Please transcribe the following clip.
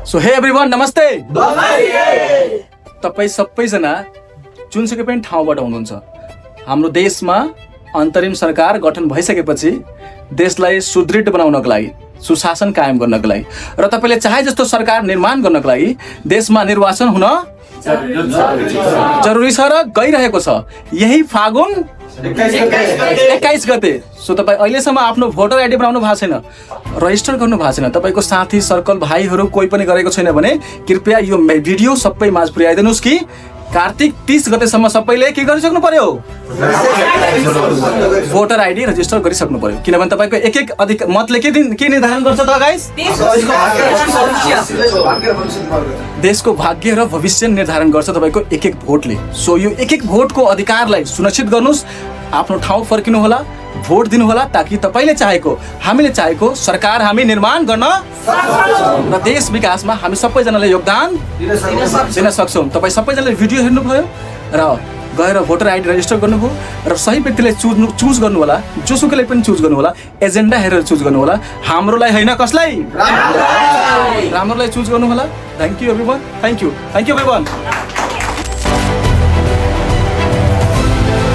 So हे everyone नमस्ते। तपाईँ सबैजना जुनसुकै पनि ठाउँबाट हुनुहुन्छ, हाम्रो देशमा अन्तरिम सरकार गठन भइसकेपछि देशलाई सुदृढ बनाउनको लागि, सुशासन कायम गर्नको लागि र तपाईँले चाहे जस्तो सरकार निर्माण गर्नको लागि देशमा निर्वाचन हुन जरुरी छ र गइरहेको छ। यही फागुन 21 गते। सो तपाईँ अहिलेसम्म आफ्नो भोटर आइडी बनाउनु भएको छैन, रजिस्टर गर्नु भएको छैन, तपाईँको साथी सर्कल भाइहरू कोही पनि गरेको छैन भने कृपया यो भिडियो सबै माझ पुर्याइदिनुहोस् कि कार्तिक 30 गतेसम्म सबैले के गरिसक्नु पर्यो, भोटर आइडी रजिस्टर गरिसक्नु पर्यो। किनभने तपाईँको एक एक अधिकार मतले के निर्धारण गर्छ त गाइस? देशको भाग्य र भविष्य निर्धारण गर्छ तपाईँको एक एक भोटले। सो यो एक एक भोटको अधिकारलाई सुनिश्चित गर्नुहोस्, आफ्नो ठाउँ फर्किनु होला, भोट दिनु होला, ताकि तपाईँले चाहेको, हामीले चाहेको सरकार हामी निर्माण गर्न र देश विकासमा हामी सबैजनाले योगदान दिन सक्छौँ। तपाईँ सबैजनाले भिडियो हेर्नुभयो र गएर भोटर आइडी रजिस्टर गर्नुभयो र सही व्यक्तिलाई चुज गर्नु होला, जोसुकैलाई पनि चुज गर्नु होला, एजेन्डा हेरेर चुज गर्नु होला, हाम्रोलाई होइन कसलाई, राम्रोलाई चुज गर्नु होला। Thank you everyone, thank you everyone.